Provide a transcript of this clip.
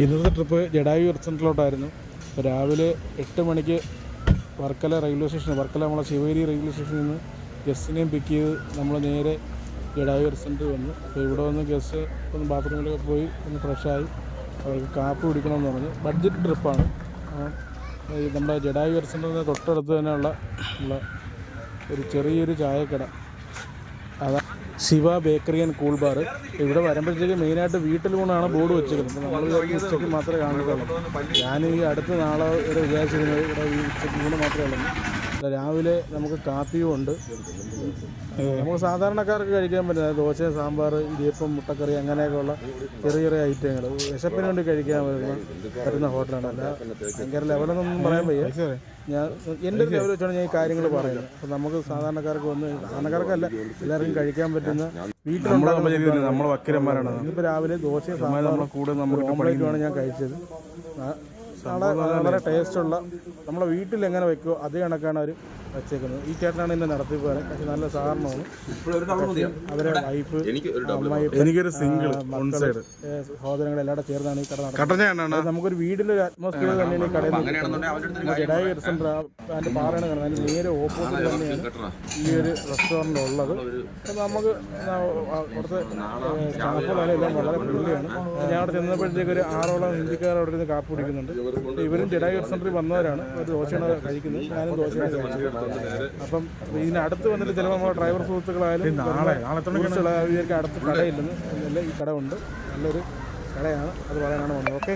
ഇന്നത്തെ ട്രിപ്പ് ജഡായു റെസ്റ്റോറൻറ്റിലോട്ടായിരുന്നു. രാവിലെ 8 മണിക്ക് വർക്കല റെയിൽവേ സ്റ്റേഷൻ, വർക്കല നമ്മളെ ശിവഗിരി റെയിൽവേ സ്റ്റേഷനിൽ നിന്ന് ഗസ്റ്റിനെയും പിക്ക് ചെയ്ത് നമ്മൾ നേരെ ജഡായു റെസ്റ്റോറൻറ്റ് വന്നു. അപ്പോൾ ഇവിടെ വന്ന് ഗസ്റ്റ് ഒന്ന് ബാത്റൂമിലൊക്കെ പോയി ഒന്ന് ഫ്രഷായി അവർക്ക് കാപ്പി കുടിക്കണമെന്ന് പറഞ്ഞു. ബഡ്ജറ്റ് ട്രിപ്പാണ്. നമ്മുടെ ജഡായു റെസ്റ്റോറൻറ്റിന് തൊട്ടടുത്ത് തന്നെയുള്ള ഒരു ചെറിയൊരു ചായക്കട, അതാ Shiva bakery and cool bar. ഇവിടെ വരുമ്പോഴത്തേക്ക് മെയിനായിട്ട് വീട്ടിലൂണാണ് ബോർഡ് വെച്ചിരിക്കുന്നത്. നമ്മൾ ഉച്ചയ്ക്ക് മാത്രമേ കാണുന്നുള്ളൂ. ഞാൻ ഈ അടുത്ത നാളെ വരെ വിചാരിച്ചിരുന്നത് ഇവിടെ ഈ ഉച്ചയ്ക്ക് ഊണ് മാത്രമേ ഉള്ളൂ. രാവിലെ നമുക്ക് കാപ്പിയും ഉണ്ട്. നമുക്ക് സാധാരണക്കാർക്ക് കഴിക്കാൻ പറ്റുന്ന ദോശ, സാമ്പാർ, ഇടിയപ്പം, മുട്ടക്കറി അങ്ങനെയൊക്കെയുള്ള ചെറിയ ചെറിയ ഐറ്റങ്ങൾ വിശപ്പിന് വേണ്ടി കഴിക്കാൻ പറ്റുന്ന ഹോട്ടലാണ്. അല്ല ഭയങ്കര ലെവലെന്നൊന്നും പറയാൻ വയ്യ. ഞാൻ എൻ്റെ ഒരു ലെവൽ വെച്ചാണ് ഞാൻ ഈ കാര്യങ്ങൾ പറയുന്നത്. അപ്പോൾ നമുക്ക് സാധാരണക്കാർക്ക് സാധാരണക്കാർക്കല്ല എല്ലാവർക്കും കഴിക്കാൻ പറ്റുന്ന വീട്ടിലുണ്ടാകുന്ന നമ്മൾ വക്കരന്മാരാണ്. ഇന്നിപ്പോൾ രാവിലെ ദോശയും സാമ്പാറും കൂടെ നമ്മൾ ഓംലേറ്റുമാണ് ഞാൻ കഴിച്ചത്. വളരെ ടേസ്റ്റുള്ള നമ്മളെ വീട്ടിൽ എങ്ങനെ വെക്കുമോ അതേ കണക്കാണ് അവർ വെച്ചേക്കുന്നത്. ഈ ചേട്ടനാണ് എന്നെ നടത്തിപ്പോകാൻ, പക്ഷെ നല്ല സഹകരണമാണ്. അവരെ വൈഫ്, അമ്മായി, എനിക്കൊരു സിംഗിൾ സഹോദരങ്ങൾ എല്ലാവരും ചേർന്നാണ് ഈ കട നടത്തുന്നത്. നമുക്കൊരു വീടിൻ്റെ ഒരു അറ്റ്മോസ്ഫിയർ തന്നെയാണ് ഈ കടയിൽ നിൽക്കുന്നത്. ജഡായു റെസ്റ്റോറൻറ്റ് അതിൻ്റെ പാറയാണ് കാണുന്നത്. അതിന് നേരെ ഓപ്പോസിറ്റ് തന്നെയാണ് ഈ ഒരു റെസ്റ്റോറൻറ്റ് ഉള്ളത്. അപ്പം നമുക്ക് അവിടുത്തെ സ്റ്റാഫുകളെല്ലാം വളരെ ഫ്രണ്ട്ലിയാണ്. ഞാൻ അവിടെ ചെന്നപ്പോഴത്തേക്ക് ഒരു 6ഓളം ഹിന്ദിക്കാർ അവിടെ നിന്ന് കാപ്പി കുടിക്കുന്നുണ്ട്. ഇവരും ജഡായു റെസ്റ്റോറൻറ്റിൽ വന്നവരാണ്. ഒരു ദോശയാണ് കഴിക്കുന്നത്, ഞാനും ദോശയാണ് കഴിച്ചത്. അപ്പം ഇതിനടുത്ത് വന്നിട്ട് ചിലപ്പോൾ നമ്മുടെ ഡ്രൈവർ സുഹൃത്തുക്കളായാലും അടുത്ത് കടയില്ലെന്ന്, ഈ കട ഉണ്ട്, നല്ലൊരു കടയാണ്, അത് പറയാനാണ് വന്നത്. ഓക്കെ.